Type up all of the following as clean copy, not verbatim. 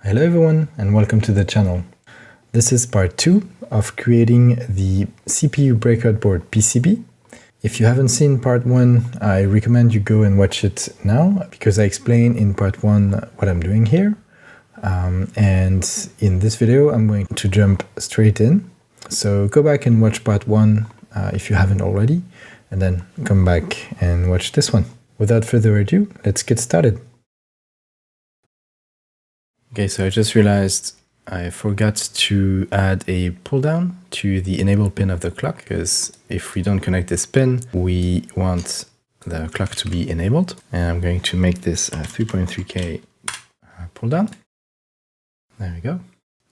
Hello everyone and welcome to the channel. This is part 2 of creating the CPU breakout board PCB. If you haven't seen part 1, I recommend you go and watch it now because I explain in part 1 what I'm doing here. And in this video I'm going to jump straight in. So go back and watch part 1 if you haven't already, and then come back and watch this one. Without further ado, let's get started. Okay, so I just realized I forgot to add a pull down to the enable pin of the clock, because if we don't connect this pin, we want the clock to be enabled. And I'm going to make this a 3.3K pull down. There we go.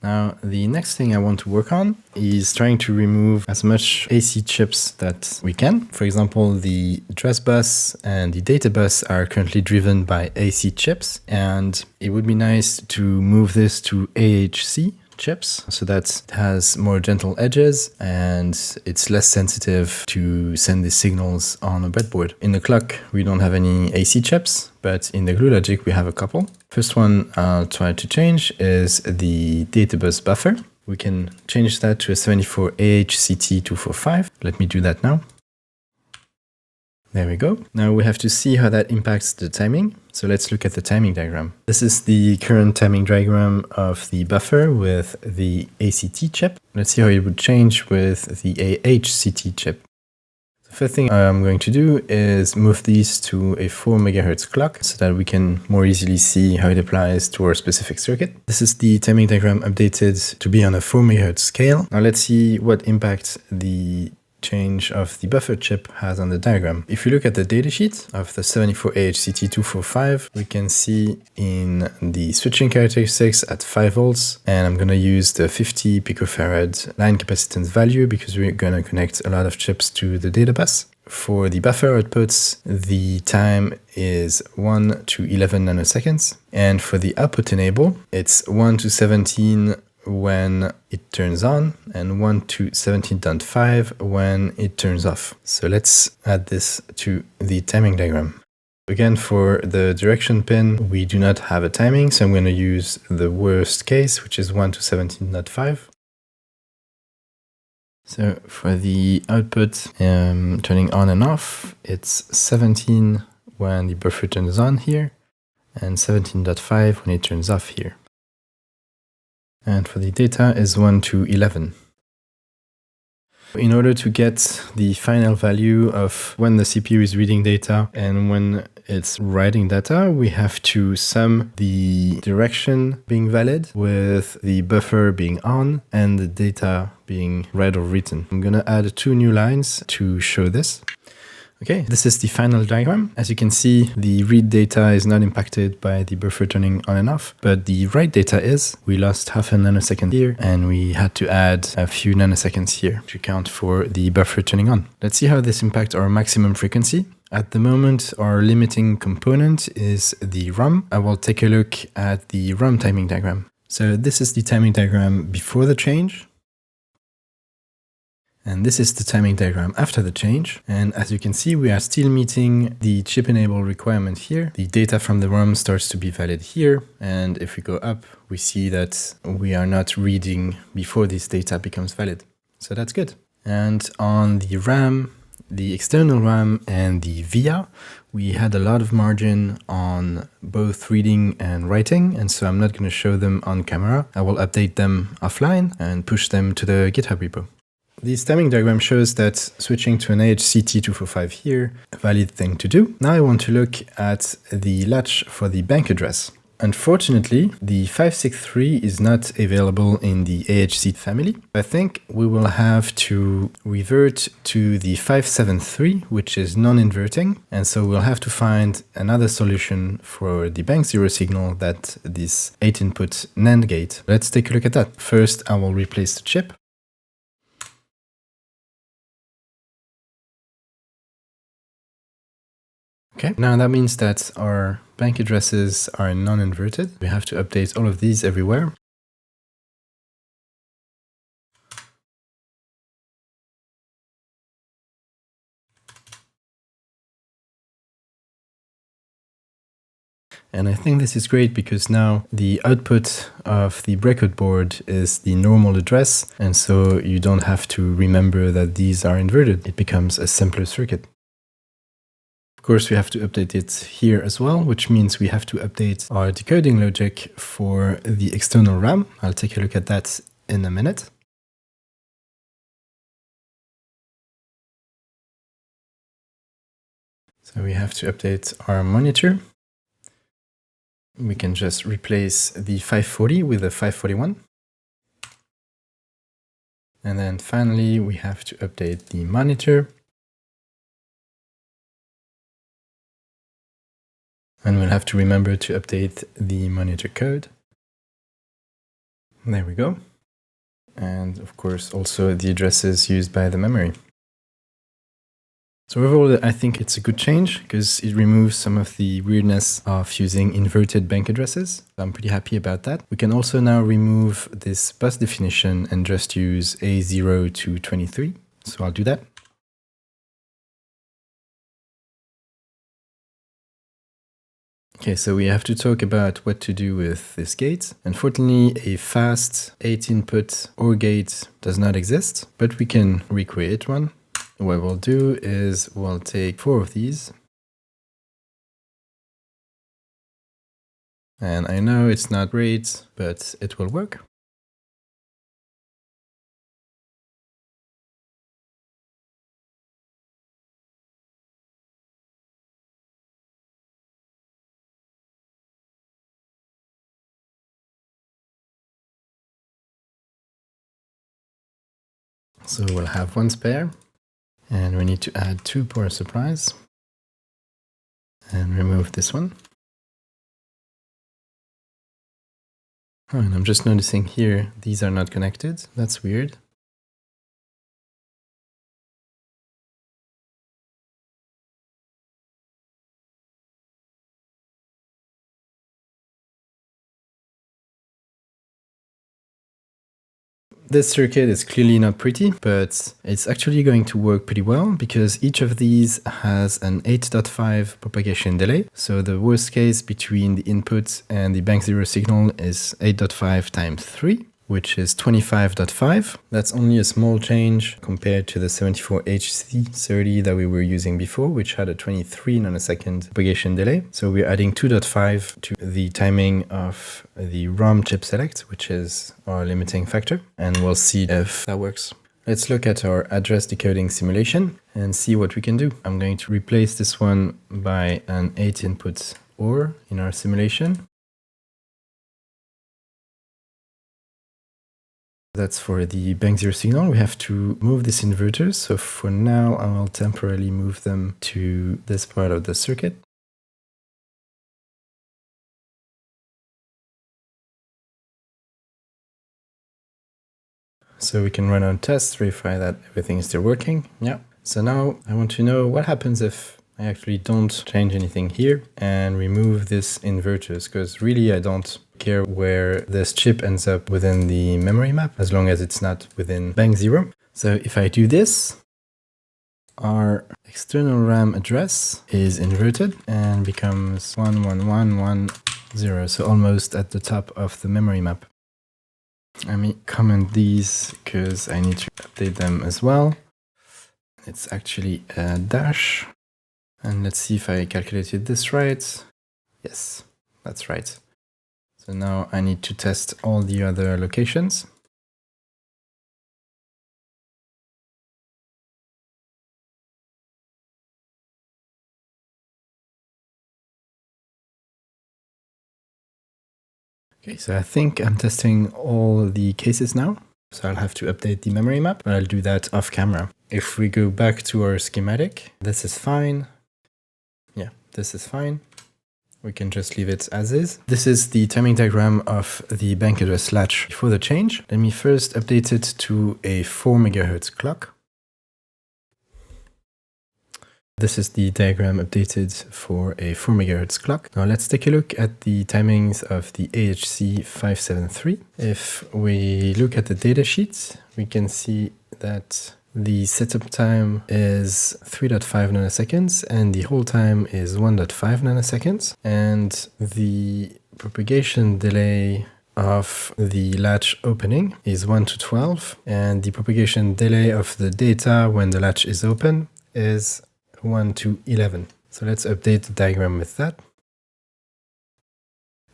Now, the next thing I want to work on is trying to remove as much AC chips that we can. For example, the address bus and the data bus are currently driven by AC chips, and it would be nice to move this to AHC chips so that it has more gentle edges and it's less sensitive to send the signals on a breadboard. In the clock, we don't have any AC chips, but in the glue logic, we have a couple. First one I'll try to change is the data bus buffer. We can change that to a 74AHCT245. Let me do that now. There we go. Now we have to see how that impacts the timing. So let's look at the timing diagram. This is the current timing diagram of the buffer with the ACT chip. Let's see how it would change with the AHCT chip. The first thing I'm going to do is move these to a 4 MHz clock so that we can more easily see how it applies to our specific circuit. This is the timing diagram updated to be on a 4 MHz scale. Now let's see what impact the change of the buffer chip has on the diagram. If you look at the datasheet of the 74AHCT245, we can see in the switching characteristics at 5 volts, and I'm going to use the 50 picofarad line capacitance value because we're going to connect a lot of chips to the data bus. For the buffer outputs, the time is 1 to 11 nanoseconds, and for the output enable, it's 1 to 17 when it turns on and 1 to 17.5 when it turns off. So let's add this to the timing diagram. Again, for the direction pin, we do not have a timing, so I'm going to use the worst case, which is 1 to 17.5. So for the output turning on and off, it's 17 when the buffer turns on here and 17.5 when it turns off here. And for the data is 1 to 11. In order to get the final value of when the CPU is reading data and when it's writing data, we have to sum the direction being valid with the buffer being on and the data being read or written. I'm going to add 2 new lines to show this. Okay, this is the final diagram. As you can see, the read data is not impacted by the buffer turning on and off, but the write data is. We lost half a nanosecond here, and we had to add a few nanoseconds here to account for the buffer turning on. Let's see how this impacts our maximum frequency. At the moment, our limiting component is the ROM. I will take a look at the ROM timing diagram. So this is the timing diagram before the change. And this is the timing diagram after the change. And as you can see, we are still meeting the chip enable requirement here. The data from the ROM starts to be valid here. And if we go up, we see that we are not reading before this data becomes valid. So that's good. And on the RAM, the external RAM and the VIA, we had a lot of margin on both reading and writing. And so I'm not going to show them on camera. I will update them offline and push them to the GitHub repo. This timing diagram shows that switching to an AHCT245 here, a valid thing to do. Now I want to look at the latch for the bank address. Unfortunately, the 563 is not available in the AHC family. I think we will have to revert to the 573, which is non-inverting. And so we'll have to find another solution for the bank 0 signal, that this 8-input NAND gate. Let's take a look at that. First, I will replace the chip. Okay, now that means that our bank addresses are non-inverted. We have to update all of these everywhere. And I think this is great because now the output of the breakout board is the normal address, and so you don't have to remember that these are inverted. It becomes a simpler circuit. Of course, we have to update it here as well, which means we have to update our decoding logic for the external RAM. I'll take a look at that in a minute. So we have to update our monitor. We can just replace the 540 with a 541. And then finally, we have to update the monitor. And we'll have to remember to update the monitor code. There we go. And of course, also the addresses used by the memory. So overall, I think it's a good change because it removes some of the weirdness of using inverted bank addresses. I'm pretty happy about that. We can also now remove this bus definition and just use A0 to 23. So I'll do that. Okay, so we have to talk about what to do with this gate. Unfortunately, a fast 8-input OR gate does not exist, but we can recreate one. What we'll do is we'll take 4 of these. And I know it's not great, but it will work. So we'll have 1 spare. And we need to add 2 power supplies and remove this one. Oh, and I'm just noticing here, these are not connected. That's weird. This circuit is clearly not pretty, but it's actually going to work pretty well because each of these has an 8.5 propagation delay. So the worst case between the input and the bank 0 signal is 8.5 times 3, which is 25.5. That's only a small change compared to the 74HC30 that we were using before, which had a 23 nanosecond propagation delay. So we're adding 2.5 to the timing of the ROM chip select, which is our limiting factor, and we'll see if that works. Let's look at our address decoding simulation and see what we can do. I'm going to replace this one by an 8-input OR in our simulation. That's for the bank 0 signal. We have to move these inverters. So for now, I will temporarily move them to this part of the circuit. So we can run our tests, verify that everything is still working. Yeah. So now I want to know what happens if I actually don't change anything here and remove this inverters, because really I don't care where this chip ends up within the memory map as long as it's not within bank 0. So if I do this, our external RAM address is inverted and becomes 11110, so almost at the top of the memory map. Let me comment these because I need to update them as well. It's actually a dash. And let's see if I calculated this right. Yes, that's right. So now I need to test all the other locations. Okay, so I think I'm testing all the cases now. So I'll have to update the memory map, but I'll do that off camera. If we go back to our schematic, this is fine. Yeah, this is fine. We can just leave it as is. This is the timing diagram of the bank address latch before the change. Let me first update it to a 4 MHz clock. This is the diagram updated for a 4 MHz clock. Now let's take a look at the timings of the AHC 573. If we look at the datasheet, we can see that The setup time is 3.5 nanoseconds and the hold time is 1.5 nanoseconds. And the propagation delay of the latch opening is 1 to 12, and the propagation delay of the data when the latch is open is 1 to 11. So let's update the diagram with that.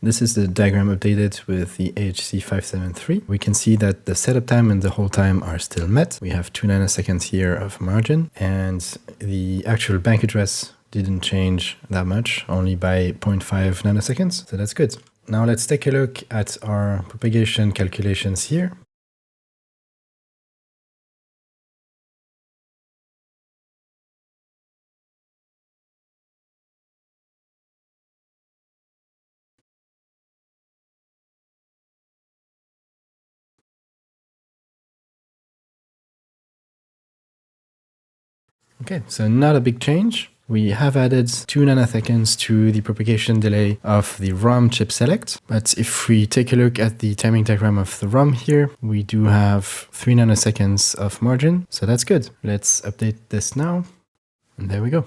This is the diagram updated with the HC573. We can see that the setup time and the hold time are still met. We have 2 nanoseconds here of margin, and the actual bank address didn't change that much, only by 0.5 nanoseconds. So that's good. Now let's take a look at our propagation calculations here. Okay, so not a big change. We have added 2 nanoseconds to the propagation delay of the ROM chip select. But if we take a look at the timing diagram of the ROM here, we do have 3 nanoseconds of margin. So that's good. Let's update this now. And there we go.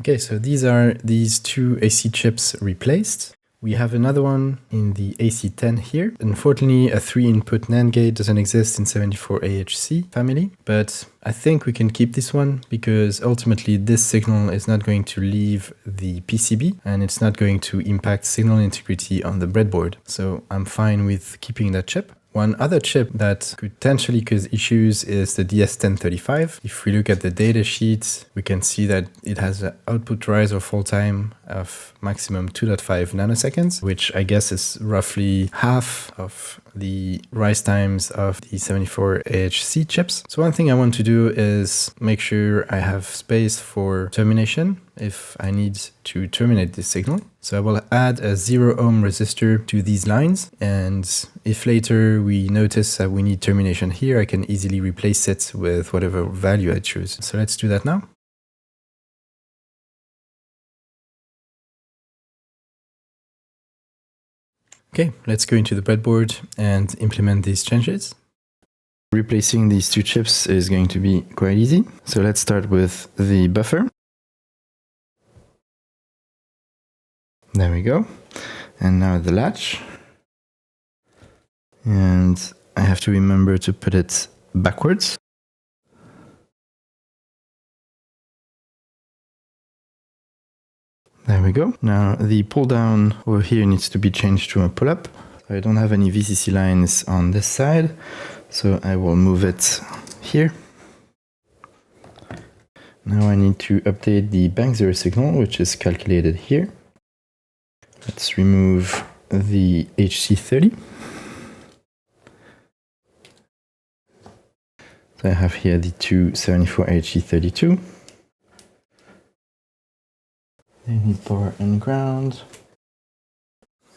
Okay, so these are these 2 AC chips replaced. We have another one in the AC10 here. Unfortunately, a 3-input NAND gate doesn't exist in 74AHC family, but I think we can keep this one because ultimately this signal is not going to leave the PCB and it's not going to impact signal integrity on the breadboard. So I'm fine with keeping that chip. One other chip that could potentially cause issues is the DS1035. If we look at the data sheet, we can see that it has an output rise or fall time of maximum 2.5 nanoseconds, which I guess is roughly half of the rise times of the 74AHC chips. So one thing I want to do is make sure I have space for termination if I need to terminate this signal. So I will add a 0 ohm resistor to these lines, and if later we notice that we need termination here, I can easily replace it with whatever value I choose. So let's do that now. Okay, let's go into the breadboard and implement these changes. Replacing these 2 chips is going to be quite easy. So let's start with the buffer. There we go. And now the latch. And I have to remember to put it backwards. There we go. Now the pull down over here needs to be changed to a pull up. I don't have any VCC lines on this side, so I will move it here. Now I need to update the bank 0 signal, which is calculated here. Let's remove the HC30. So I have here the 274HC32. They need power and ground.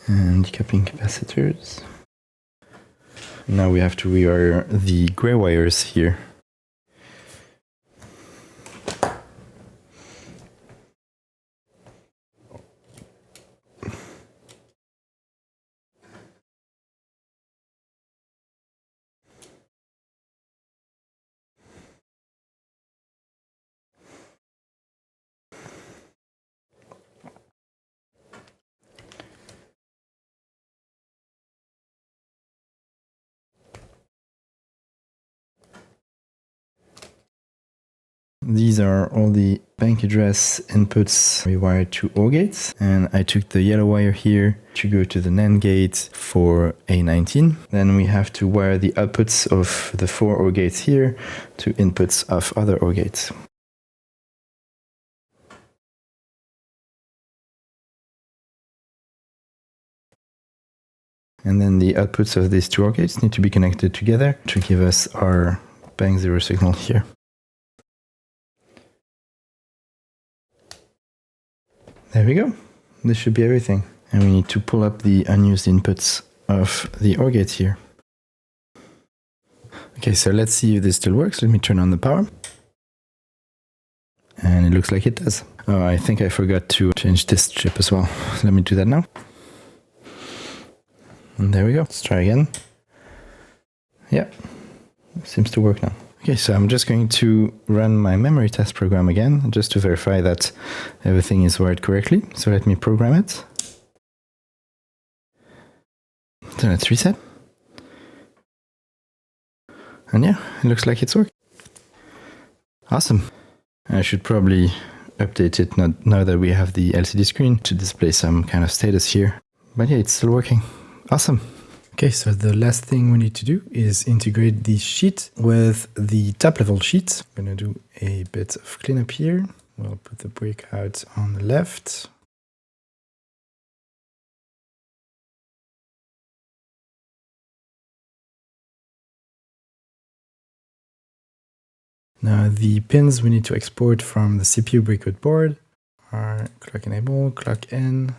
And decoupling capacitors. Now we have to rewire the gray wires here. These are all the bank address inputs rewired to OR gates, and I took the yellow wire here to go to the NAND gate for A19. Then we have to wire the outputs of the 4 OR gates here to inputs of other OR gates. And then the outputs of these 2 OR gates need to be connected together to give us our bank 0 signal here. There we go. This should be everything. And we need to pull up the unused inputs of the OR gates here. Okay, so let's see if this still works. Let me turn on the power. And it looks like it does. Oh, I think I forgot to change this chip as well. Let me do that now. And there we go. Let's try again. Yeah, seems to work now. Okay, so I'm just going to run my memory test program again, just to verify that everything is wired correctly. So let me program it. So let's reset. And yeah, it looks like it's working. Awesome. I should probably update it now that we have the LCD screen to display some kind of status here. But yeah, it's still working. Awesome. Okay, so the last thing we need to do is integrate the sheet with the top level sheet. I'm going to do a bit of cleanup here. We'll put the breakout on the left. Now the pins we need to export from the CPU breakout board are clock enable, clock in,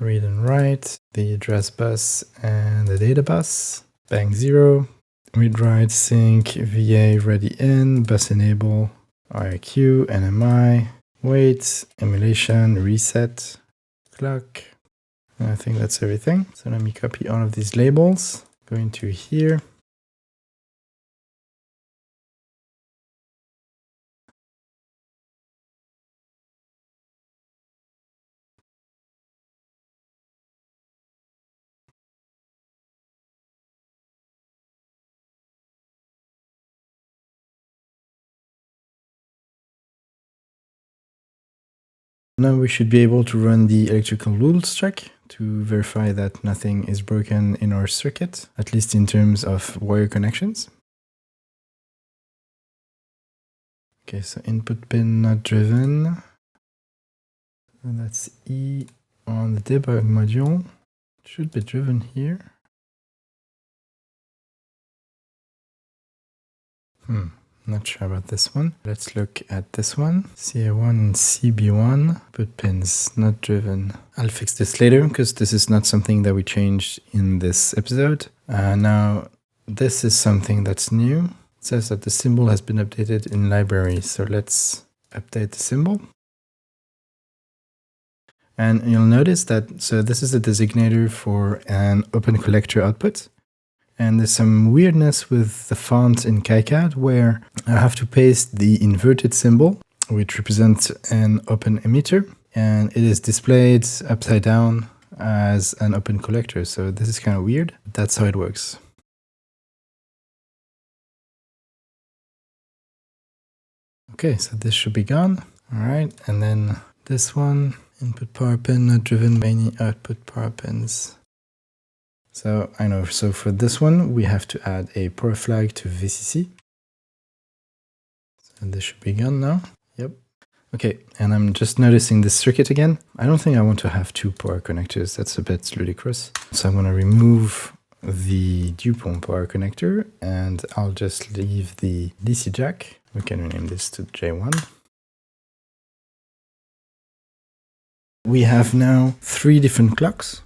read and write, the address bus and the data bus, bang 0, read write, sync, VA ready in, bus enable, IRQ, NMI, wait, emulation, reset, clock. And I think that's everything. So let me copy all of these labels, go into here. Now we should be able to run the electrical rules check to verify that nothing is broken in our circuit, at least in terms of wire connections. Okay, so input pin not driven. And that's E on the debug module. It should be driven here. Not sure about this one. Let's look at this one. CA1 and CB1. Put pins not driven. I'll fix this later because this is not something that we changed in this episode. Now, this is something that's new. It says that the symbol has been updated in library. So let's update the symbol. And you'll notice that, so this is a designator for an open collector output. And there's some weirdness with the font in KiCad where I have to paste the inverted symbol, which represents an open emitter, and it is displayed upside down as an open collector. So this is kind of weird. That's how it works. Okay, so this should be gone. All right, and then this one, input power pin not driven by any output power pins. So I know, so for this one, we have to add a power flag to VCC. So this should be gone now. Yep. Okay, and I'm just noticing this circuit again. I don't think I want to have two power connectors. That's a bit ludicrous. So I'm going to remove the DuPont power connector and I'll just leave the DC jack. We can rename this to J1. We have now 3 different clocks.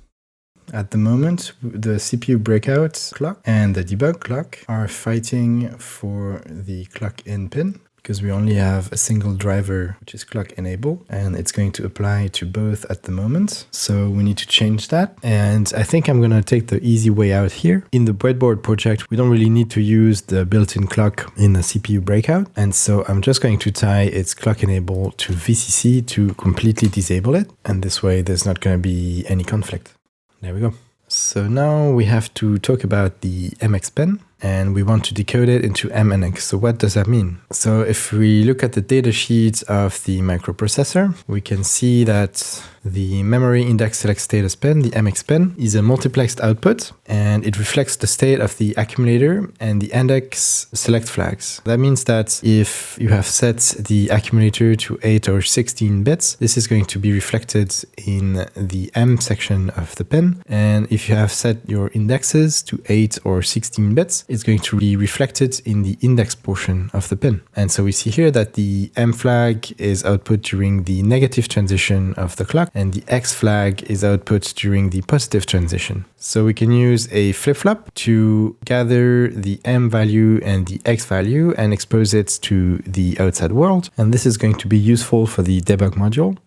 At the moment, the CPU breakout clock and the debug clock are fighting for the clock in pin because we only have a single driver, which is clock enable, and it's going to apply to both at the moment. So we need to change that. And I think I'm going to take the easy way out here. In the Breadboard project, we don't really need to use the built-in clock in the CPU breakout. And so I'm just going to tie its clock enable to VCC to completely disable it. And this way, there's not going to be any conflict. There we go. So now we have to talk about the MX pin and we want to decode it into MNX. So what does that mean? So if we look at the data sheet of the microprocessor, we can see that the memory index select status pin, the MX pin, is a multiplexed output and it reflects the state of the accumulator and the index select flags. That means that if you have set the accumulator to 8 or 16 bits, this is going to be reflected in the M section of the pin. And if you have set your indexes to 8 or 16 bits, it's going to be reflected in the index portion of the pin. And so we see here that the M flag is output during the negative transition of the clock, and the X flag is output during the positive transition. So we can use a flip-flop to gather the M value and the X value and expose it to the outside world. And this is going to be useful for the debug module.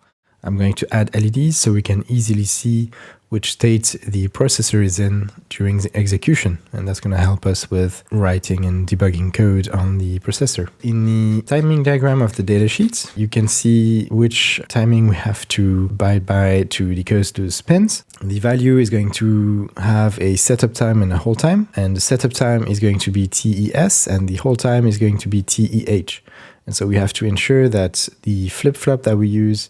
I'm going to add LEDs so we can easily see which state the processor is in during the execution. And that's going to help us with writing and debugging code on the processor. In the timing diagram of the datasheet, you can see which timing we have to abide by to decode those pins. The value is going to have a setup time and a hold time. And the setup time is going to be TES and the hold time is going to be TEH. And so we have to ensure that the flip-flop that we use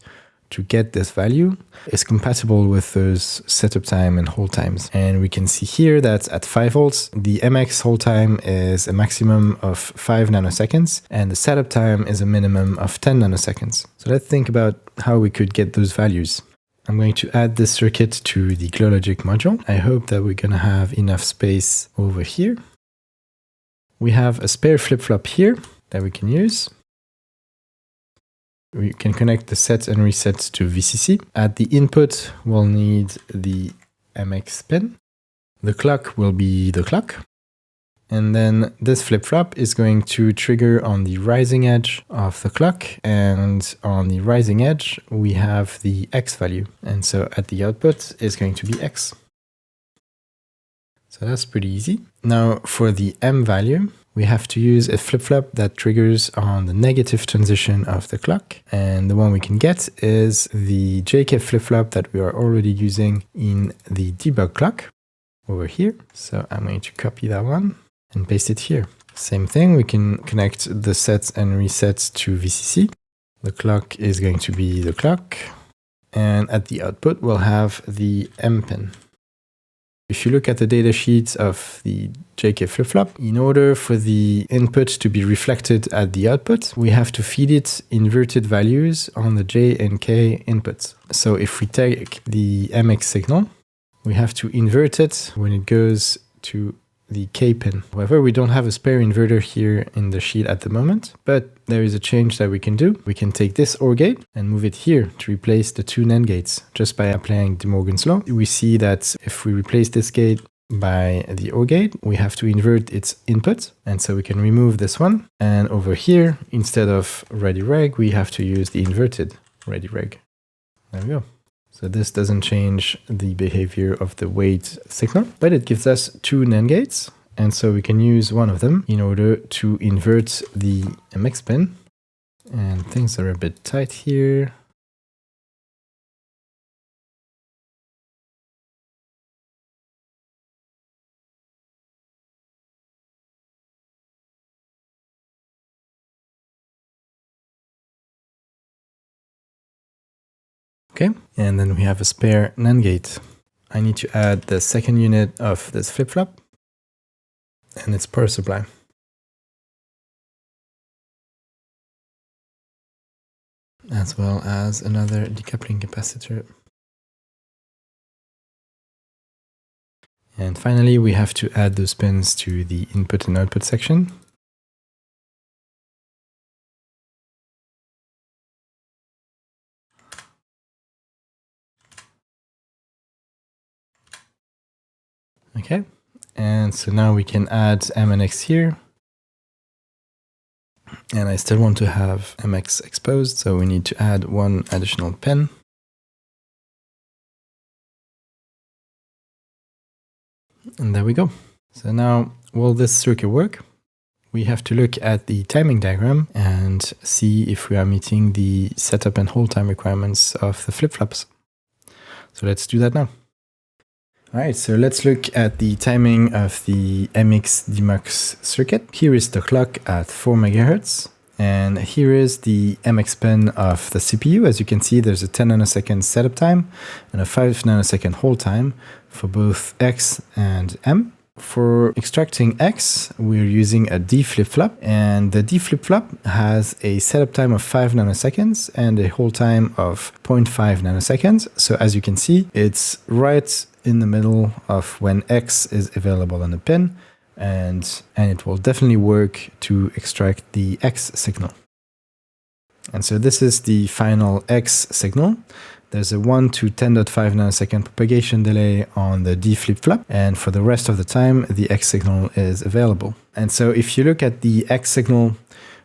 to get this value is compatible with those setup time and hold times. And we can see here that at 5 volts, the MX hold time is a maximum of 5 nanoseconds and the setup time is a minimum of 10 nanoseconds. So let's think about how we could get those values. I'm going to add this circuit to the GlowLogic module. I hope that we're going to have enough space over here. We have a spare flip-flop here that we can use. We can connect the set and reset to VCC. At the input, we'll need the MX pin. The clock will be the clock. And then this flip-flop is going to trigger on the rising edge of the clock. And on the rising edge, we have the X value. And so at the output is going to be X. So that's pretty easy. Now for the M value, we have to use a flip-flop that triggers on the negative transition of the clock. And the one we can get is the JK flip-flop that we are already using in the debug clock over here. So I'm going to copy that one and paste it here. Same thing, we can connect the sets and resets to VCC. The clock is going to be the clock. And at the output, we'll have the M pin. If you look at the data sheet of the JK flip-flop, in order for the input to be reflected at the output, we have to feed it inverted values on the J and K inputs. So if we take the MX signal, we have to invert it when it goes to the K pin. However, we don't have a spare inverter here in the sheet at the moment, but there is a change that we can do. We can take this OR gate and move it here to replace the 2 NAND gates just by applying De Morgan's law. We see that if we replace this gate by the OR gate, we have to invert its input. And so we can remove this one. And over here, instead of ready reg, we have to use the inverted ready reg. There we go. So this doesn't change the behavior of the wait signal, but it gives us 2 NAND gates. And so we can use one of them in order to invert the MX pin. And things are a bit tight here. Okay, and then we have a spare NAND gate. I need to add the second unit of this flip-flop and its power supply. As well as another decoupling capacitor. And finally, we have to add those pins to the input and output section. Okay, and so now we can add M and X here. And I still want to have MX exposed, so we need to add one additional pin. And there we go. So now, will this circuit work? We have to look at the timing diagram and see if we are meeting the setup and hold time requirements of the flip-flops. So let's do that now. All right, so let's look at the timing of the MX DMUX circuit. Here is the clock at 4 MHz. And here is the MX pin of the CPU. As you can see, there's a 10 nanosecond setup time and a 5 nanosecond hold time for both X and M. For extracting X, we're using a D flip-flop, and the D flip-flop has a setup time of 5 nanoseconds and a hold time of 0.5 nanoseconds. So as you can see, it's right in the middle of when X is available on the pin, and it will definitely work to extract the X signal. And so this is the final X signal. There's a 1 to 10.5 nanosecond propagation delay on the D flip-flop, and for the rest of the time, the X signal is available. And so if you look at the X signal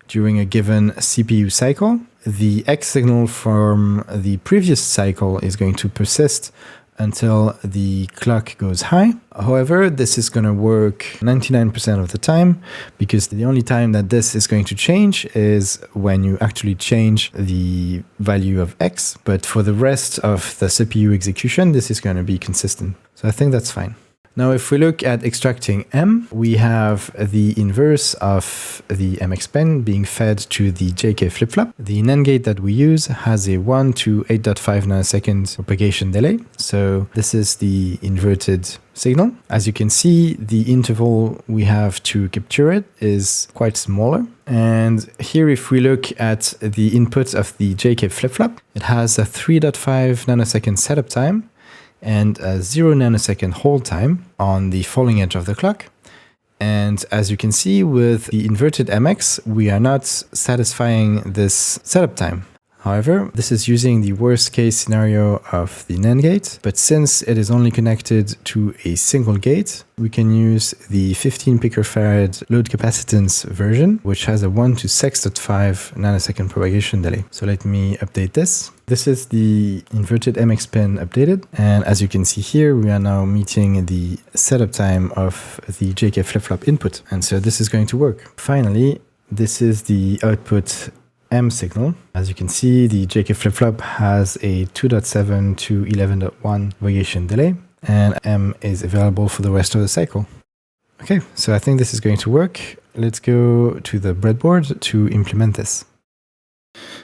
during a given CPU cycle, the X signal from the previous cycle is going to persist until the clock goes high. However, this is going to work 99% of the time, because the only time that this is going to change is when you actually change the value of X. But for the rest of the CPU execution, this is going to be consistent. So I think that's fine. Now, if we look at extracting M, we have the inverse of the MX pin being fed to the JK flip-flop. The NAND gate that we use has a 1 to 8.5 nanosecond propagation delay. So this is the inverted signal. As you can see, the interval we have to capture it is quite smaller. And here, if we look at the input of the JK flip-flop, it has a 3.5 nanosecond setup time and a 0 nanosecond hold time on the falling edge of the clock. And as you can see with the inverted MX, we are not satisfying this setup time. However, this is using the worst case scenario of the NAND gate, but since it is only connected to a single gate, we can use the 15 picofarad load capacitance version, which has a 1 to 6.5 nanosecond propagation delay. So let me update this. This is the inverted MX pin updated. And as you can see here, we are now meeting the setup time of the JK flip-flop input. And so this is going to work. Finally, this is the output M signal. As you can see, the JK flip-flop has a 2.7 to 11.1 propagation delay, and M is available for the rest of the cycle. Okay, so I think this is going to work. Let's go to the breadboard to implement this.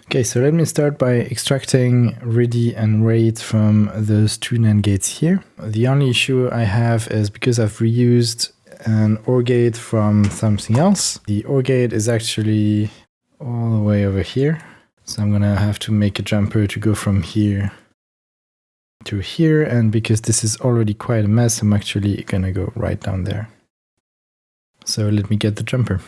Okay, so let me start by extracting ready and write from those two NAND gates here. The only issue I have is because I've reused an OR gate from something else. The OR gate is actually all the way over here. So I'm gonna have to make a jumper to go from here to here. And because this is already quite a mess, I'm actually gonna go right down there. So let me get the jumper.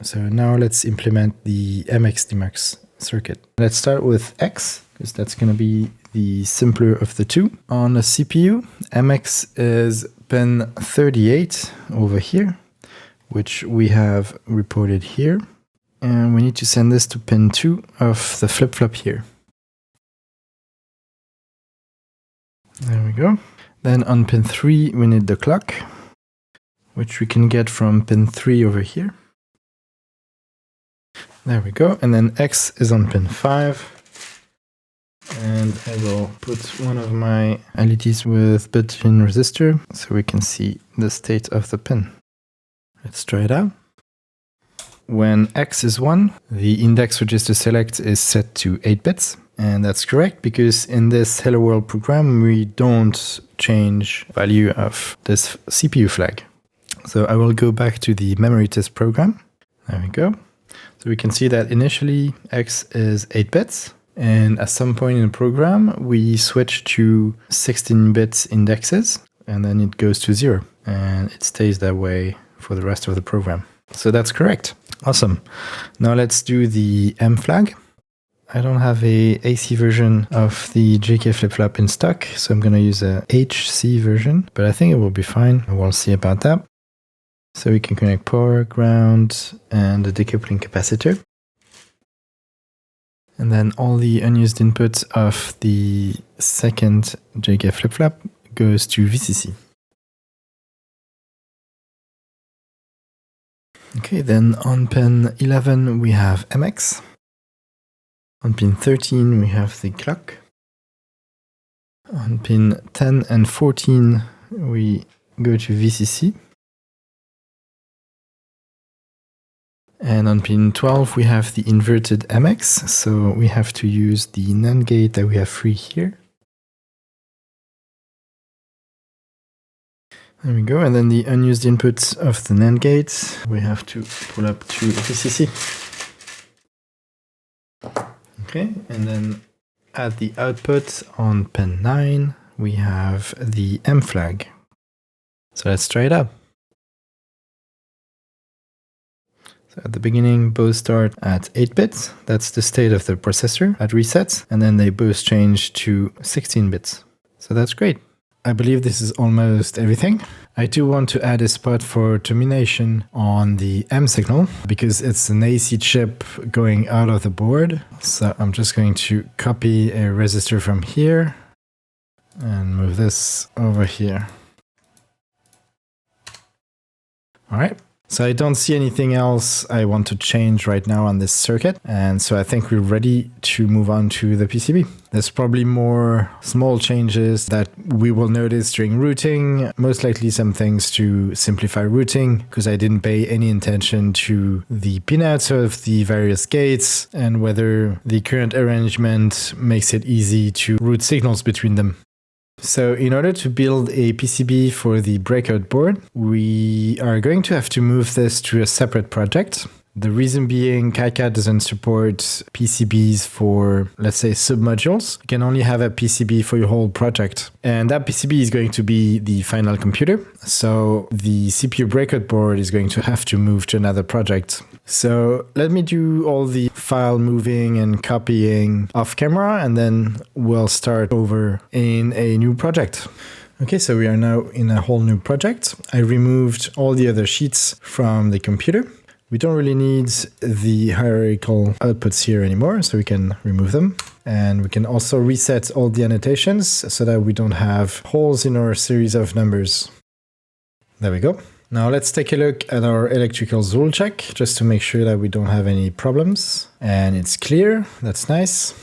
So now let's implement the MX DMUX circuit. Let's start with X, because that's going to be the simpler of the two. On the CPU, MX is pin 38 over here, which we have reported here. And we need to send this to pin 2 of the flip-flop here. There we go. Then on pin 3, we need the clock, which we can get from pin 3 over here. There we go. And then X is on pin 5. And I will put one of my LEDs with built-in resistor so we can see the state of the pin. Let's try it out. When X is 1, the index register select is set to 8 bits. And that's correct because in this Hello World program, we don't change value of this CPU flag. So I will go back to the memory test program. There we go. So we can see that initially X is 8 bits, and at some point in the program, we switch to 16 bits indexes, and then it goes to 0, and it stays that way for the rest of the program. So that's correct. Awesome. Now let's do the M flag. I don't have a AC version of the JK flip-flop in stock, so I'm going to use a HC version, but I think it will be fine. We'll see about that. So we can connect power, ground, and the decoupling capacitor. And then all the unused inputs of the second JK flip-flop goes to VCC. Okay, then on pin 11 we have MX. On pin 13 we have the clock. On pin 10 and 14 we go to VCC. And on pin 12, we have the inverted MX, so we have to use the NAND gate that we have free here. There we go, and then the unused inputs of the NAND gate, we have to pull up to VCC. Okay, and then at the output on pin 9, we have the M flag. So let's try it out. So at the beginning, both start at 8 bits. That's the state of the processor at reset. And then they both change to 16 bits. So that's great. I believe this is almost everything. I do want to add a spot for termination on the M signal because it's an AC chip going out of the board. So I'm just going to copy a resistor from here and move this over here. All right. So I don't see anything else I want to change right now on this circuit. And so I think we're ready to move on to the PCB. There's probably more small changes that we will notice during routing, most likely some things to simplify routing because I didn't pay any attention to the pinouts of the various gates and whether the current arrangement makes it easy to route signals between them. So in order to build a PCB for the breakout board, we are going to have to move this to a separate project. The reason being KiCad doesn't support PCBs for, let's say, submodules. You can only have a PCB for your whole project. And that PCB is going to be the final computer. So the CPU breakout board is going to have to move to another project. So let me do all the file moving and copying off camera, and then we'll start over in a new project. Okay, so we are now in a whole new project. I removed all the other sheets from the computer. We don't really need the hierarchical outputs here anymore, so we can remove them. And we can also reset all the annotations so that we don't have holes in our series of numbers. There we go. Now let's take a look at our electrical Zool check, just to make sure that we don't have any problems. And it's clear, that's nice.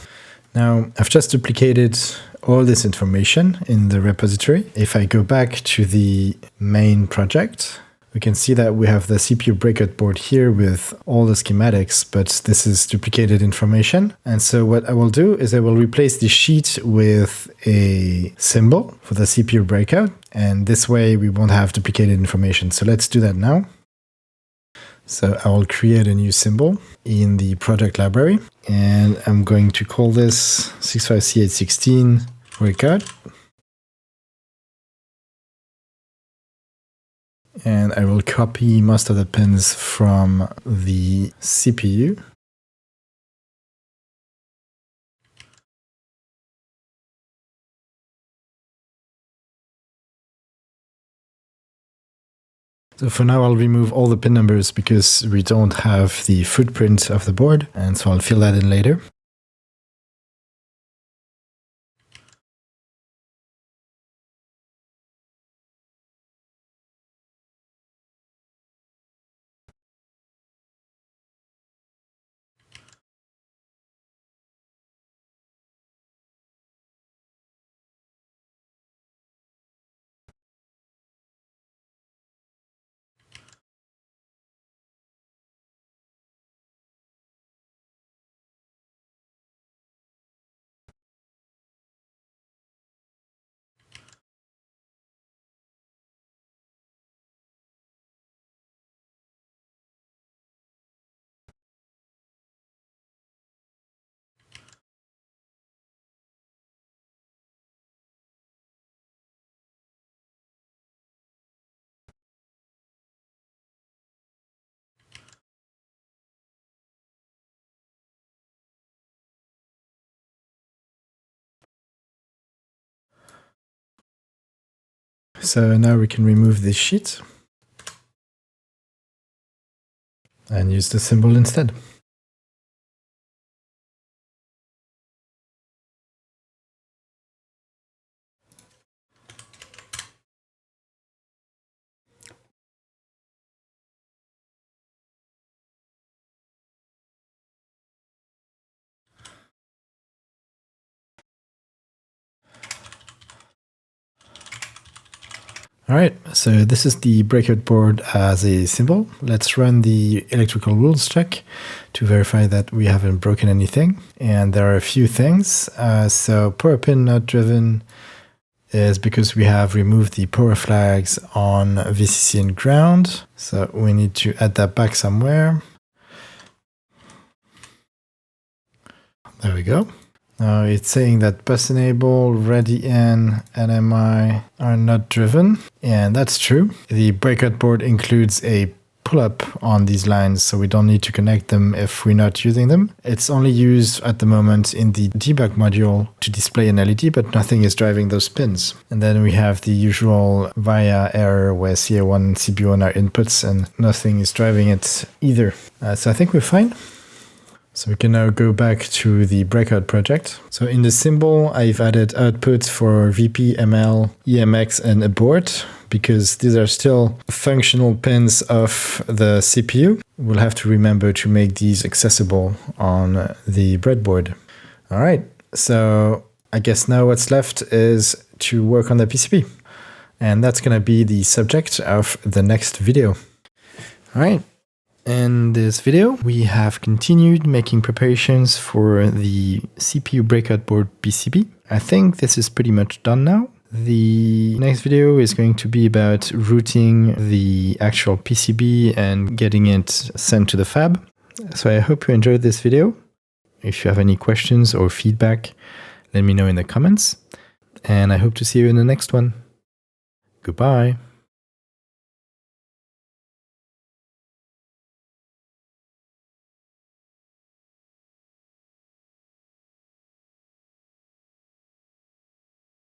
Now I've just duplicated all this information in the repository. If I go back to the main project, we can see that we have the CPU breakout board here with all the schematics, but this is duplicated information. And so what I will do is I will replace the sheet with a symbol for the CPU breakout. And this way we won't have duplicated information. So let's do that now. So I will create a new symbol in the project library. And I'm going to call this 65C816 breakout. And I will copy most of the pins from the CPU. So for now, I'll remove all the pin numbers because we don't have the footprint of the board, and so I'll fill that in later. So now we can remove this sheet and use the symbol instead. All right, so this is the breakout board as a symbol. Let's run the electrical rules check to verify that we haven't broken anything. And there are a few things. So power pin not driven is because we have removed the power flags on VCC and ground. So we need to add that back somewhere. There we go. Now it's saying that bus enable, ready in, NMI are not driven. And that's true. The breakout board includes a pull-up on these lines, so we don't need to connect them if we're not using them. It's only used at the moment in the debug module to display an LED, but nothing is driving those pins. And then we have the usual VIA error where CA1 and CB1 are inputs and nothing is driving it either. So I think we're fine. So we can now go back to the breakout project. So in the symbol, I've added output for VP, ML, EMX, and abort, because these are still functional pins of the CPU. We'll have to remember to make these accessible on the breadboard. All right, so I guess now what's left is to work on the PCB. And that's going to be the subject of the next video. All right. In this video, we have continued making preparations for the CPU breakout board PCB. I think this is pretty much done now. The next video is going to be about routing the actual PCB and getting it sent to the fab. So I hope you enjoyed this video. If you have any questions or feedback, let me know in the comments. And I hope to see you in the next one. Goodbye.